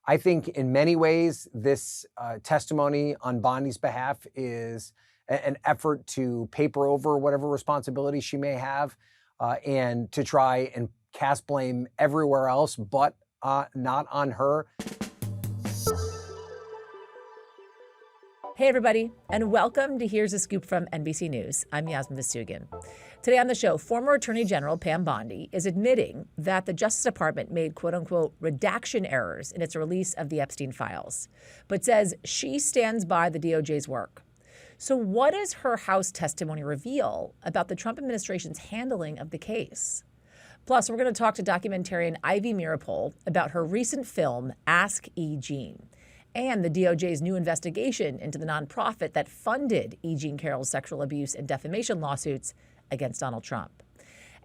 I think in many ways, this testimony on Bondi's behalf is an effort to paper over whatever responsibility she may have and to try and cast blame everywhere else, but not on her. Hey, everybody, and welcome to Here's a Scoop from NBC News. I'm Yasmin Vasugian. Today on the show, former Attorney General Pam Bondi is admitting that the Justice Department made quote-unquote redaction errors in its release of the Epstein files, but says she stands by the DOJ's work. So what does her House testimony reveal about the Trump administration's handling of the case? Plus, we're going to talk to documentarian Ivy Meeropol about her recent film, Ask E. Jean, and the DOJ's new investigation into the nonprofit that funded E. Jean Carroll's sexual abuse and defamation lawsuits against Donald Trump.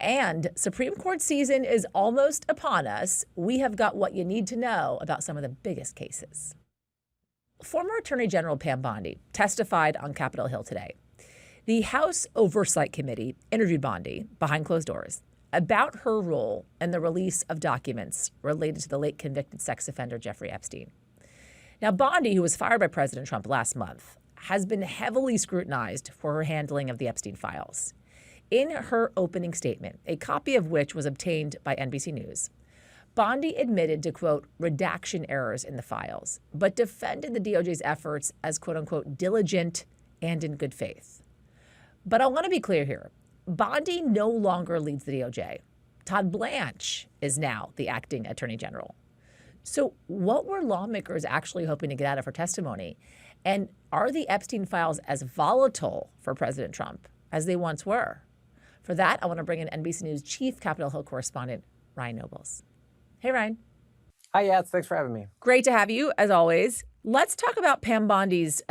And Supreme Court season is almost upon us. We have got what you need to know about some of the biggest cases. Former Attorney General Pam Bondi testified on Capitol Hill today. The House Oversight Committee interviewed Bondi behind closed doors about her role in the release of documents related to the late convicted sex offender Jeffrey Epstein. Now, Bondi, who was fired by President Trump last month, has been heavily scrutinized for her handling of the Epstein files. In her opening statement, a copy of which was obtained by NBC News, Bondi admitted to, quote, redaction errors in the files, but defended the DOJ's efforts as, quote unquote, diligent and in good faith. But I want to be clear here. Bondi no longer leads the DOJ. Todd Blanche is now the acting Attorney General. So what were lawmakers actually hoping to get out of her testimony? And are the Epstein files as volatile for President Trump as they once were? For that, I want to bring in NBC News Chief Capitol Hill Correspondent Ryan Nobles. Hey, Ryan. Hi, Yats. Thanks for having me. Great to have you, as always. Let's talk about Pam Bondi's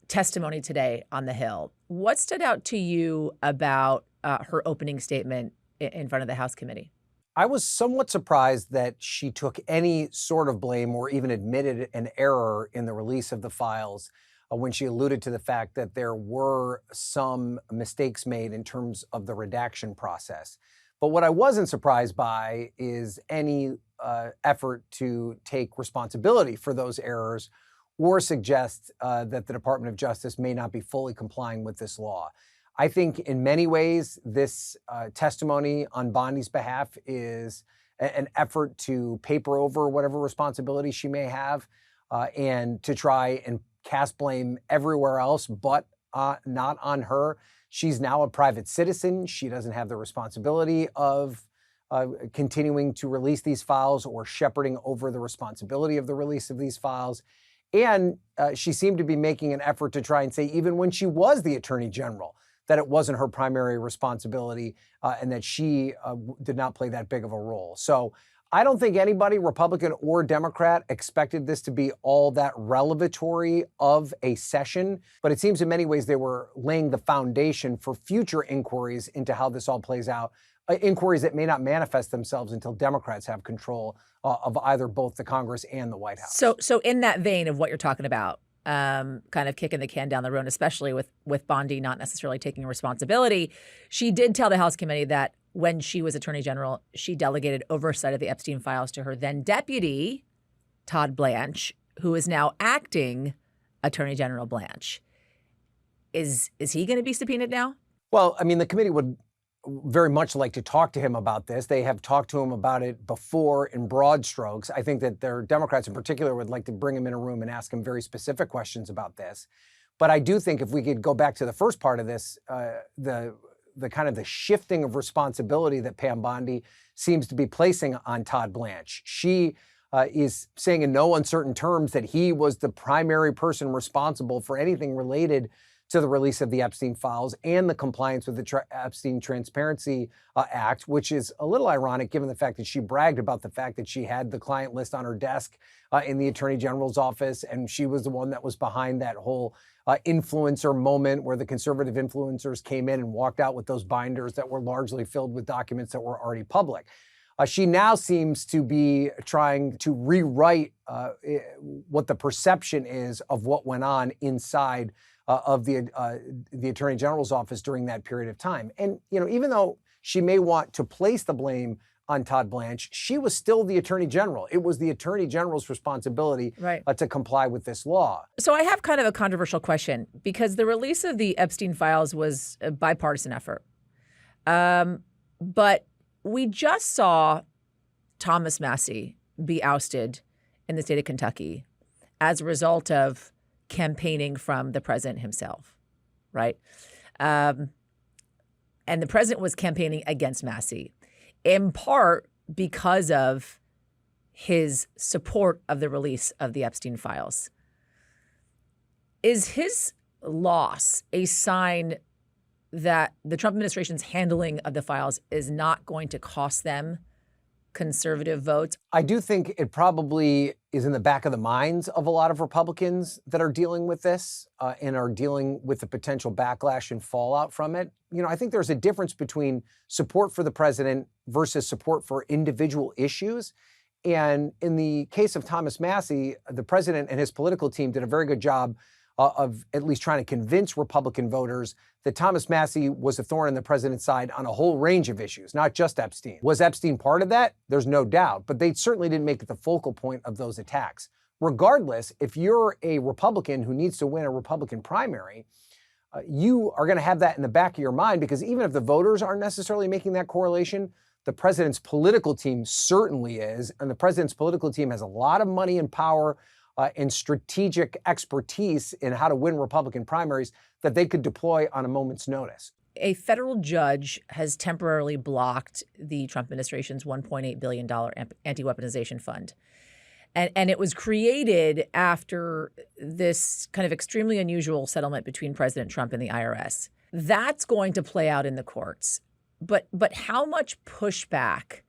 testimony today on the Hill. What stood out to you about her opening statement in front of the House committee? I was somewhat surprised that she took any sort of blame or even admitted an error in the release of the files when she alluded to the fact that there were some mistakes made in terms of the redaction process. But what I wasn't surprised by is any effort to take responsibility for those errors or suggest that the Department of Justice may not be fully complying with this law. I think in many ways, this testimony on Bondi's behalf is an effort to paper over whatever responsibility she may have and to try and cast blame everywhere else, but not on her. She's now a private citizen. She doesn't have the responsibility of continuing to release these files or shepherding over the responsibility of the release of these files. And she seemed to be making an effort to try and say, even when she was the Attorney General, that it wasn't her primary responsibility and that she did not play that big of a role. So I don't think anybody, Republican or Democrat, expected this to be all that revelatory of a session. But it seems in many ways they were laying the foundation for future inquiries into how this all plays out, inquiries that may not manifest themselves until Democrats have control of either both the Congress and the White House. So in that vein of what you're talking about, kind of kicking the can down the road, especially with Bondi not necessarily taking responsibility. She did tell the House committee that when she was Attorney General, she delegated oversight of the Epstein files to her then deputy, Todd Blanche, who is now acting Attorney General Blanche. Is he going to be subpoenaed now? Well, I mean, the committee would very much like to talk to him about this. They have talked to him about it before in broad strokes. I think that their Democrats in particular would like to bring him in a room and ask him very specific questions about this. But I do think if we could go back to the first part of this, the kind of the shifting of responsibility that Pam Bondi seems to be placing on Todd Blanche. She is saying in no uncertain terms that he was the primary person responsible for anything related to the release of the Epstein files and the compliance with the Epstein Transparency Act, which is a little ironic given the fact that she bragged about the fact that she had the client list on her desk in the Attorney General's office, and she was the one that was behind that whole influencer moment where the conservative influencers came in and walked out with those binders that were largely filled with documents that were already public. She now seems to be trying to rewrite what the perception is of what went on inside of the Attorney General's office during that period of time. And, you know, even though she may want to place the blame on Todd Blanche, she was still the Attorney General. It was the Attorney General's responsibility to comply with this law. So I have kind of a controversial question, because the release of the Epstein files was a bipartisan effort. But we just saw Thomas Massie be ousted in the state of Kentucky as a result of campaigning from the president himself, right? And the president was campaigning against Massie, in part because of his support of the release of the Epstein files. Is his loss a sign that the Trump administration's handling of the files is not going to cost them conservative votes? I do think it probably is in the back of the minds of a lot of Republicans that are dealing with this and are dealing with the potential backlash and fallout from it. You know, I think there's a difference between support for the president versus support for individual issues. And in the case of Thomas Massie, the president and his political team did a very good job of at least trying to convince Republican voters that Thomas Massie was a thorn in the president's side on a whole range of issues, not just Epstein. Was Epstein part of that? There's no doubt, but they certainly didn't make it the focal point of those attacks. Regardless, if you're a Republican who needs to win a Republican primary, you are going to have that in the back of your mind, because even if the voters aren't necessarily making that correlation, the president's political team certainly is, and the president's political team has a lot of money and power and strategic expertise in how to win Republican primaries that they could deploy on a moment's notice. A federal judge has temporarily blocked the Trump administration's $1.8 billion anti-weaponization fund. And it was created after this kind of extremely unusual settlement between President Trump and the IRS. That's going to play out in the courts. But how much pushback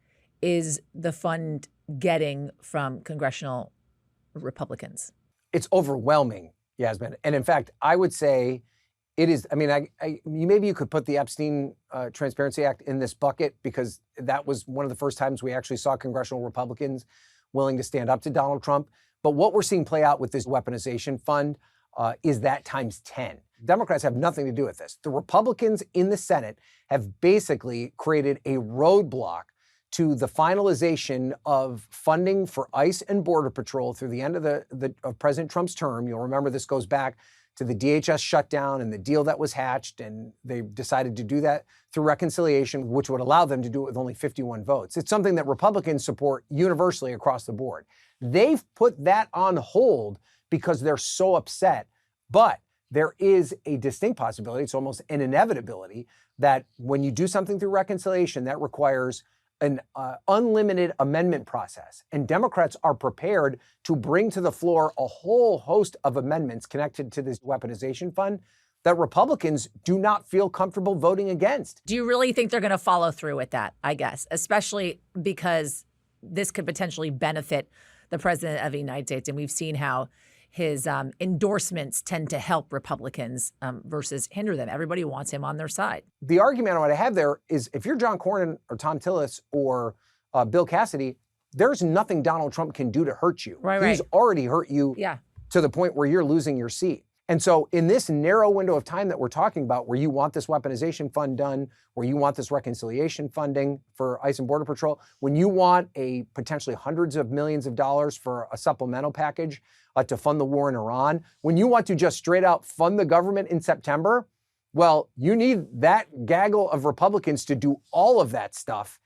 is the fund getting from congressional Republicans? It's overwhelming, Yasmin. And in fact, I would say it is. I mean, maybe you could put the Epstein Transparency Act in this bucket, because that was one of the first times we actually saw congressional Republicans willing to stand up to Donald Trump. But what we're seeing play out with this weaponization fund is that times 10. Democrats have nothing to do with this. The Republicans in the Senate have basically created a roadblock to the finalization of funding for ICE and Border Patrol through the end of President Trump's term. You'll remember this goes back to the DHS shutdown and the deal that was hatched, and they decided to do that through reconciliation, which would allow them to do it with only 51 votes. It's something that Republicans support universally across the board. They've put that on hold because they're so upset, but there is a distinct possibility, it's almost an inevitability, that when you do something through reconciliation, that requires an unlimited amendment process. And Democrats are prepared to bring to the floor a whole host of amendments connected to this weaponization fund that Republicans do not feel comfortable voting against. Do you really think they're going to follow through with that, I guess, especially because this could potentially benefit the president of the United States? And we've seen how his endorsements tend to help Republicans versus hinder them. Everybody wants him on their side. The argument I want to have there is, if you're John Cornyn or Tom Tillis or Bill Cassidy, there's nothing Donald Trump can do to hurt you. He's already hurt you to the point where you're losing your seat. And so in this narrow window of time that we're talking about, where you want this weaponization fund done, where you want this reconciliation funding for ICE and Border Patrol, when you want a potentially hundreds of millions of dollars for a supplemental package to fund the war in Iran, when you want to just straight out fund the government in September, well, you need that gaggle of Republicans to do all of that stuff.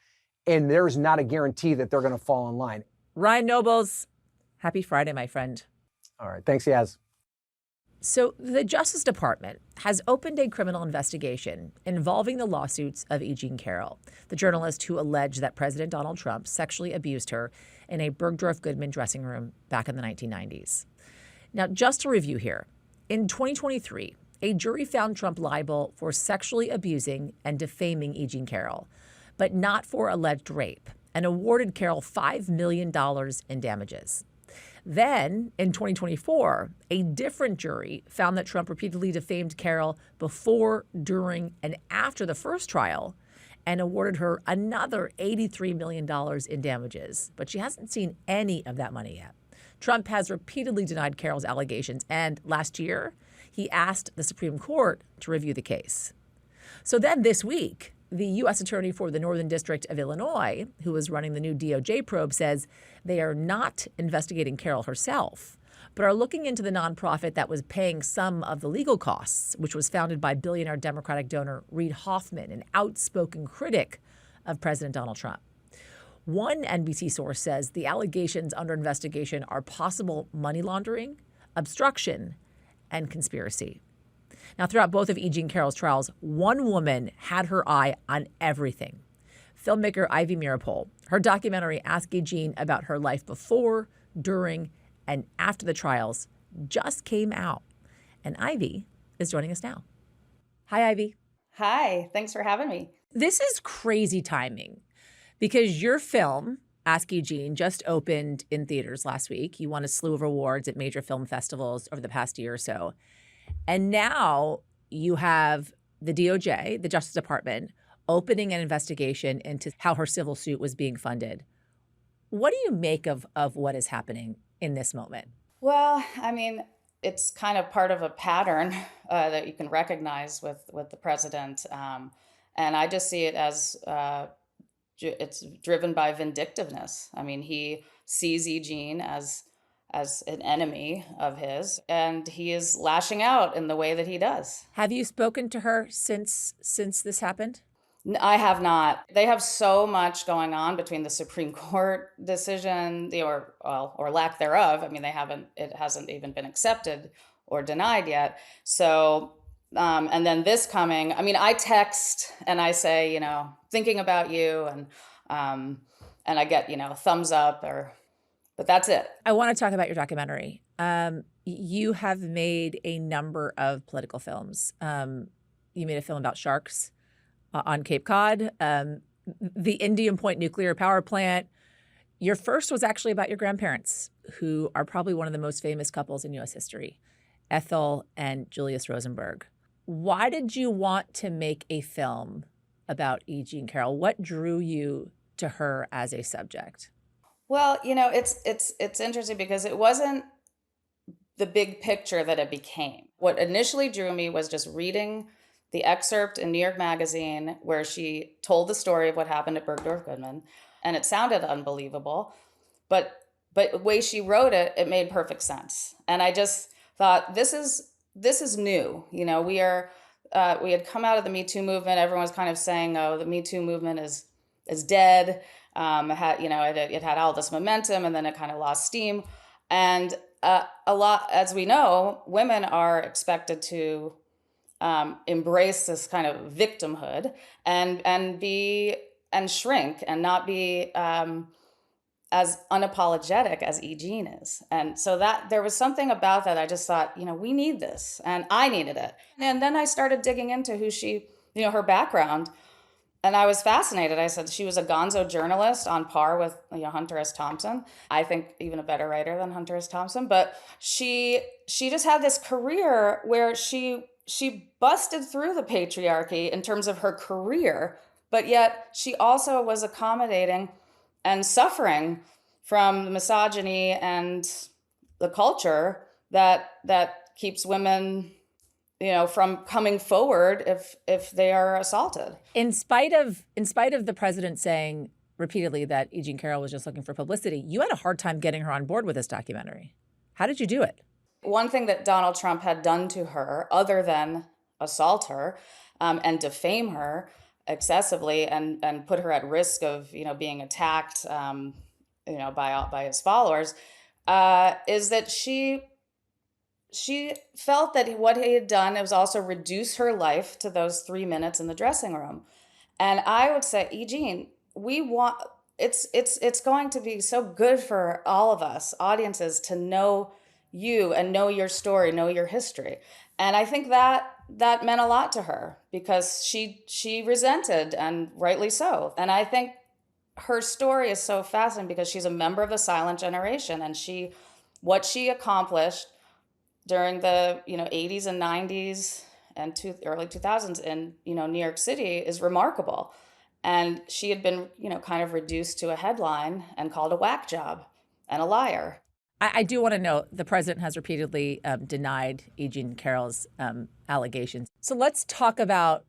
And there's not a guarantee that they're going to fall in line. Ryan Nobles, happy Friday, my friend. All right. Thanks, Yaz. So the Justice Department has opened a criminal investigation involving the lawsuits of E. Jean Carroll, the journalist who alleged that President Donald Trump sexually abused her in a Bergdorf Goodman dressing room back in the 1990s. Now, just to review here, in 2023, a jury found Trump liable for sexually abusing and defaming E. Jean Carroll, but not for alleged rape, and awarded Carroll $5 million in damages. Then, in 2024, a different jury found that Trump repeatedly defamed Carroll before, during, and after the first trial and awarded her another $83 million in damages. But she hasn't seen any of that money yet. Trump has repeatedly denied Carroll's allegations, and last year, he asked the Supreme Court to review the case. So then this week, The U.S. Attorney for the Northern District of Illinois, who is running the new DOJ probe, says they are not investigating Carroll herself, but are looking into the nonprofit that was paying some of the legal costs, which was founded by billionaire Democratic donor Reid Hoffman, an outspoken critic of President Donald Trump. One NBC source says the allegations under investigation are possible money laundering, obstruction, and conspiracy. Now, throughout both of E. Jean Carroll's trials, one woman had her eye on everything. Filmmaker Ivy Meeropol. Her documentary Ask E. Jean about her life before, during, and after the trials just came out. And Ivy is joining us now. Hi, Ivy. Hi, thanks for having me. This is crazy timing because your film, Ask E. Jean, just opened in theaters last week. You won a slew of awards at major film festivals over the past year or so. And now you have the DOJ, the Justice Department, opening an investigation into how her civil suit was being funded. What do you make of what is happening in this moment? Well, I mean, it's kind of part of a pattern that you can recognize with the president. And I just see it as it's driven by vindictiveness. I mean, he sees E. Jean as an enemy of his, and he is lashing out in the way that he does. Have you spoken to her since this happened? I have not. They have so much going on between the Supreme Court decision, or lack thereof. I mean, it hasn't even been accepted or denied yet. So, and then this coming, I mean, I text and I say, thinking about you, and I get, thumbs up but that's it. I want to talk about your documentary. You have made a number of political films. You made a film about sharks on Cape Cod, the Indian Point nuclear power plant. Your first was actually about your grandparents, who are probably one of the most famous couples in U.S. history, Ethel and Julius Rosenberg. Why did you want to make a film about E. Jean Carroll? What drew you to her as a subject? Well, it's interesting because it wasn't the big picture that it became. What initially drew me was just reading the excerpt in New York Magazine where she told the story of what happened at Bergdorf Goodman, and it sounded unbelievable, but the way she wrote it, it made perfect sense. And I just thought, this is new. We had come out of the Me Too movement. Everyone was kind of saying, "Oh, the Me Too movement is dead." It had all this momentum, and then it kind of lost steam. And a lot, as we know, women are expected to embrace this kind of victimhood and shrink and not be as unapologetic as E. Jean is. And so that there was something about that. I just thought, we need this, and I needed it. And then I started digging into who she, her background. And I was fascinated. I said she was a gonzo journalist on par with Hunter S. Thompson. I think even a better writer than Hunter S. Thompson. But she just had this career where she busted through the patriarchy in terms of her career, but yet she also was accommodating and suffering from the misogyny and the culture that keeps women from coming forward if they are assaulted. In spite of the president saying repeatedly that E. Jean Carroll was just looking for publicity, you had a hard time getting her on board with this documentary. How did you do it? One thing that Donald Trump had done to her, other than assault her and defame her excessively and put her at risk of being attacked by his followers, is that she felt that what he had done, it was also reduce her life to those 3 minutes in the dressing room. And I would say, E. Jean, it's going to be so good for all of us audiences to know you and know your story, know your history. And I think that meant a lot to her because she resented, and rightly so. And I think her story is so fascinating because she's a member of the silent generation, and what she accomplished during the 80s and 90s and early 2000s in New York City is remarkable. And she had been kind of reduced to a headline and called a whack job and a liar. I do want to note the president has repeatedly denied E. Jean Carroll's allegations. So let's talk about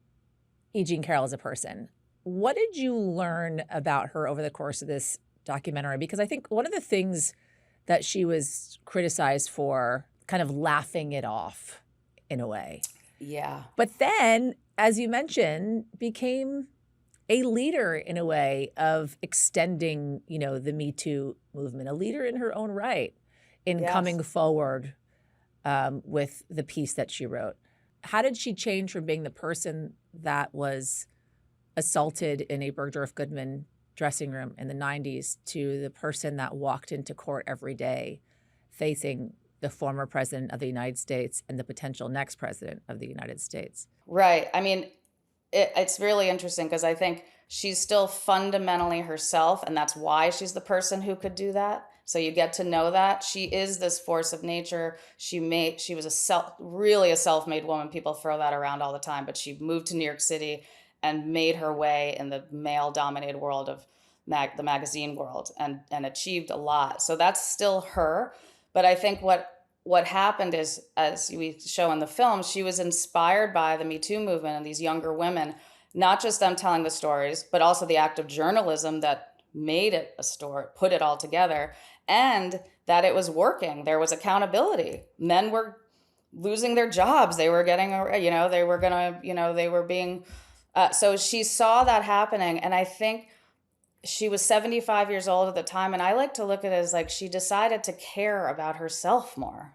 E. Jean Carroll as a person. What did you learn about her over the course of this documentary? Because I think one of the things that she was criticized for, kind of laughing it off in a way. Yeah. But then, as you mentioned, became a leader in a way of extending, the Me Too movement, a leader in her own right in coming forward with the piece that she wrote. How did she change from being the person that was assaulted in a Bergdorf Goodman dressing room in the 90s to the person that walked into court every day facing the former president of the United States and the potential next president of the United States? Right. I mean, it's really interesting because I think she's still fundamentally herself, and that's why she's the person who could do that. So you get to know that she is this force of nature. She was really a self-made woman. People throw that around all the time, but she moved to New York City and made her way in the male-dominated world of the magazine world and achieved a lot. So that's still her. But I think what happened is, as we show in the film, she was inspired by the Me Too movement and these younger women, not just them telling the stories, but also the act of journalism that made it a story, put it all together, and that it was working. There was accountability. Men were losing their jobs. They were getting, they were being, so she saw that happening. And I think she was 75 years old at the time. And I like to look at it as like she decided to care about herself more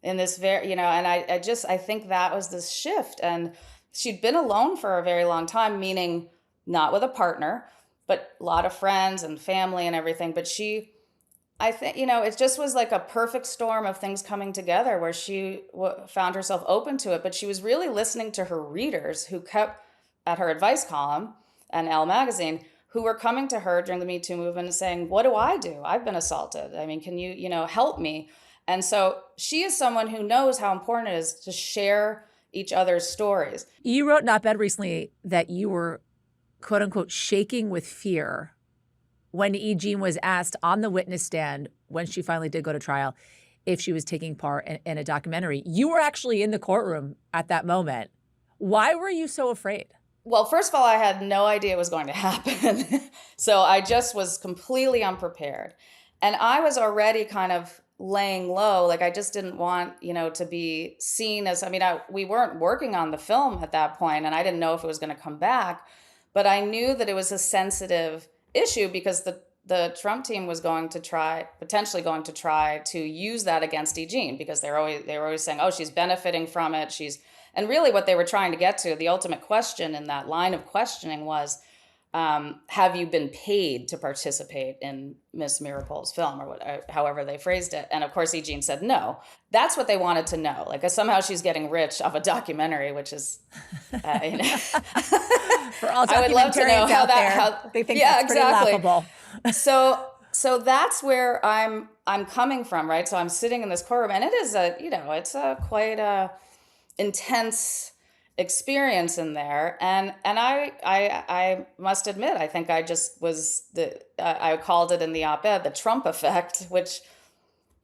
in this and I think that was this shift. And she'd been alone for a very long time, meaning not with a partner, but a lot of friends and family and everything. But I think, it just was like a perfect storm of things coming together where she found herself open to it. But she was really listening to her readers who kept at her advice column and Elle magazine, who were coming to her during the Me Too movement and saying, what do? I've been assaulted. I mean, can you, help me? And so she is someone who knows how important it is to share each other's stories. You wrote an op-ed recently that you were, quote unquote, shaking with fear when E. Jean was asked on the witness stand, when she finally did go to trial, if she was taking part in a documentary. You were actually in the courtroom at that moment. Why were you so afraid? Well, first of all, I had no idea it was going to happen. So I just was completely unprepared. And I was already kind of laying low. Like I just didn't want, to be seen as, we weren't working on the film at that point, and I didn't know if it was going to come back. But I knew that it was a sensitive issue because the Trump team was potentially going to try to use that against E. Jean, because they were always saying, oh, she's benefiting from it. And really what they were trying to get to, the ultimate question in that line of questioning was, have you been paid to participate in Miss Meeropol's film, or however they phrased it? And of course, E. Jean said no. That's what they wanted to know. Like somehow she's getting rich off a documentary, which is, for all I would love to know how they think that's exactly. pretty laughable. So that's where I'm coming from, right? So I'm sitting in this courtroom, and it is it's a quite a intense experience in there, and I must admit, I think I just was I called it in the op-ed the Trump effect, which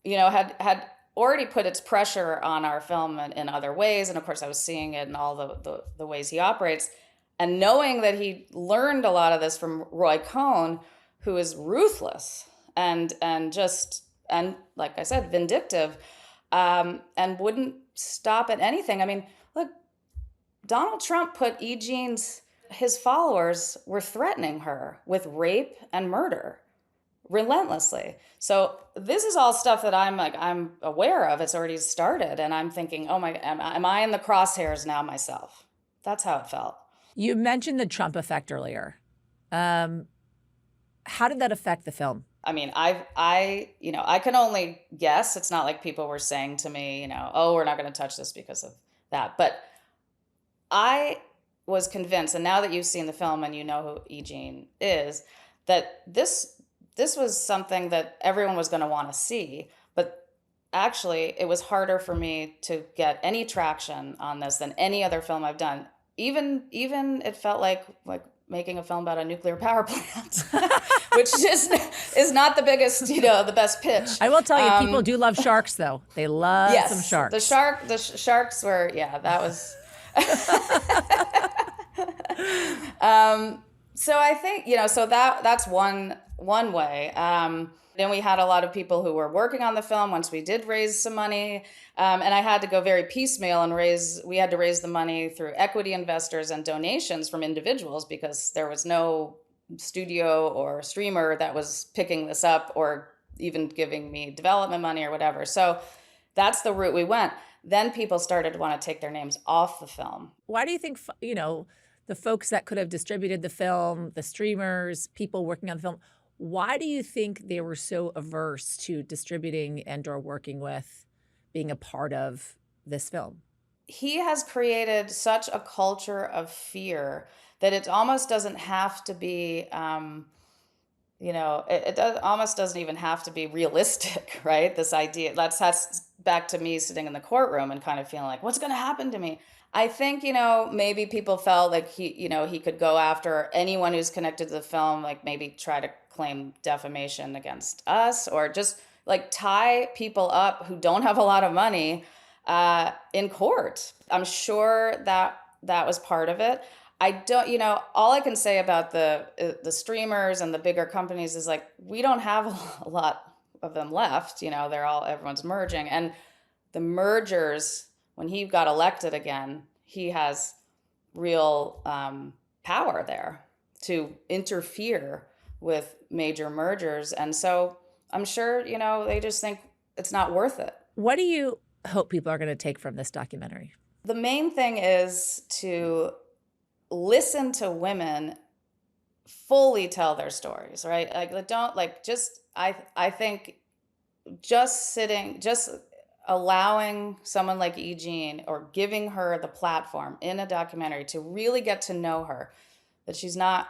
had already put its pressure on our film in other ways, and of course I was seeing it in all the ways he operates, and knowing that he learned a lot of this from Roy Cohn, who is ruthless and like I said, vindictive, and wouldn't stop at anything. I mean, look, Donald Trump put E. Jean's, his followers were threatening her with rape and murder relentlessly. So this is all stuff that I'm aware of. It's already started. And I'm thinking, oh my, am I in the crosshairs now myself? That's how it felt. You mentioned the Trump effect earlier. How did that affect the film? I mean, I can only guess. It's not like people were saying to me, oh, we're not going to touch this because of that. But I was convinced, and now that you've seen the film and you know who E. Jean is, that this was something that everyone was going to want to see. But actually, it was harder for me to get any traction on this than any other film I've done. Even it felt like making a film about a nuclear power plant, which is not the biggest, the best pitch. I will tell you, people do love sharks, though. They love some sharks. The sharks were, that was. So I think, so that's one way. Then we had a lot of people who were working on the film once we did raise some money. And I had to go very piecemeal and we had to raise the money through equity investors and donations from individuals, because there was no studio or streamer that was picking this up or even giving me development money or whatever. So that's the route we went. Then people started to want to take their names off the film. Why do you think, the folks that could have distributed the film, the streamers, people working on the film, why do you think they were so averse to distributing and or working with, being a part of this film? He has created such a culture of fear that it almost doesn't have to be, almost doesn't even have to be realistic, right? This idea, that's back to me sitting in the courtroom and kind of feeling like, what's going to happen to me? I think, maybe people felt like he could go after anyone who's connected to the film, like maybe try to claim defamation against us, or just like tie people up who don't have a lot of money in court. I'm sure that was part of it. I don't, all I can say about the streamers and the bigger companies is like, we don't have a lot of them left. Everyone's merging. And the mergers, when he got elected again, he has real power there to interfere with major mergers. And so I'm sure, they just think it's not worth it. What do you hope people are going to take from this documentary? The main thing is to listen to women fully tell their stories, right? Like, don't like just, I think just allowing someone like E. Jean, or giving her the platform in a documentary to really get to know her, that she's not,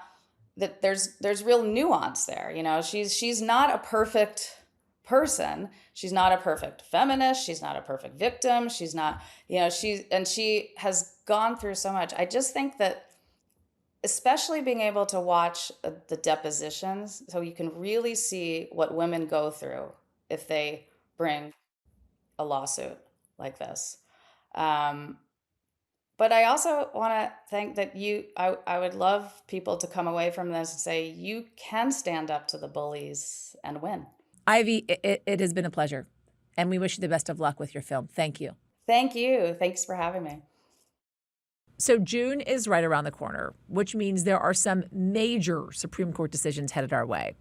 that there's real nuance there. She's not a perfect person. She's not a perfect feminist. She's not a perfect victim. She's not, she has gone through so much. I just think that, especially being able to watch the depositions, so you can really see what women go through if they bring a lawsuit like this. But I also want to think that I would love people to come away from this and say, you can stand up to the bullies and win. Ivy, it has been a pleasure. And we wish you the best of luck with your film. Thank you. Thank you. Thanks for having me. So June is right around the corner, which means there are some major Supreme Court decisions headed our way.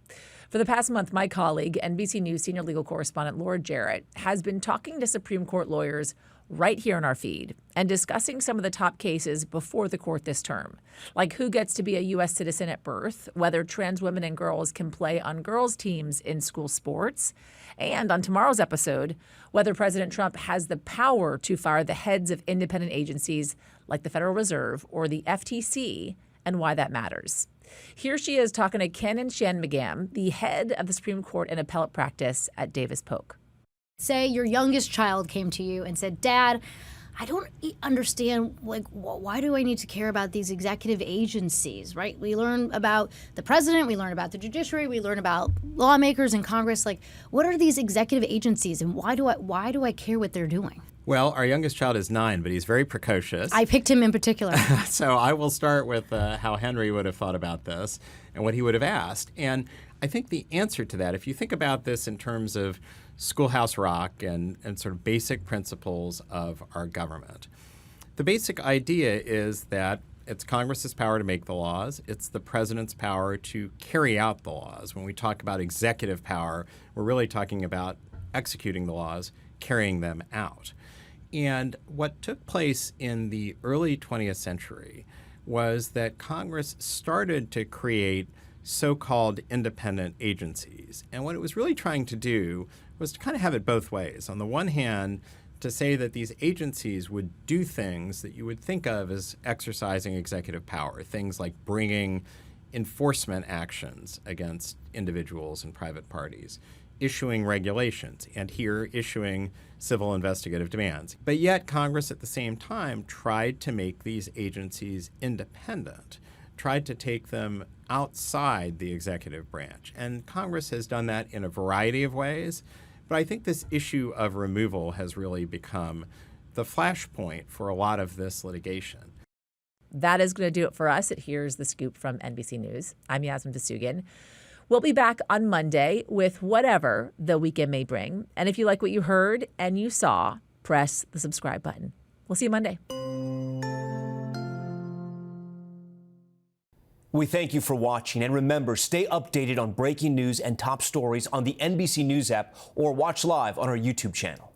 For the past month, my colleague, NBC News senior legal correspondent Laura Jarrett, has been talking to Supreme Court lawyers right here in our feed and discussing some of the top cases before the court this term, like who gets to be a U.S. citizen at birth, whether trans women and girls can play on girls' teams in school sports, and on tomorrow's episode, whether President Trump has the power to fire the heads of independent agencies like the Federal Reserve or the FTC, and why that matters. Here she is talking to Ken and Shan McGam, the head of the Supreme Court and appellate practice at Davis Polk. Say your youngest child came to you and said, Dad, I don't understand, why do I need to care about these executive agencies, right? We learn about the president, we learn about the judiciary, we learn about lawmakers in Congress. Like, what are these executive agencies, and why do I care what they're doing? Well, our youngest child is 9, but he's very precocious. I picked him in particular. So I will start with how Henry would have thought about this and what he would have asked. And I think the answer to that, if you think about this in terms of Schoolhouse Rock and sort of basic principles of our government, the basic idea is that it's Congress's power to make the laws. It's the president's power to carry out the laws. When we talk about executive power, we're really talking about executing the laws, carrying them out. And what took place in the early 20th century was that Congress started to create so-called independent agencies. And what it was really trying to do was to kind of have it both ways. On the one hand, to say that these agencies would do things that you would think of as exercising executive power, things like bringing enforcement actions against individuals and private parties, issuing regulations, and here issuing civil investigative demands. But yet Congress at the same time tried to make these agencies independent, tried to take them outside the executive branch. And Congress has done that in a variety of ways. But I think this issue of removal has really become the flashpoint for a lot of this litigation. that is going to do it for us at Here's the Scoop from NBC News. I'm Yasmin Vasugian. We'll be back on Monday with whatever the weekend may bring. And if you like what you heard and you saw, press the subscribe button. We'll see you Monday. We thank you for watching, and remember, stay updated on breaking news and top stories on the NBC News app or watch live on our YouTube channel.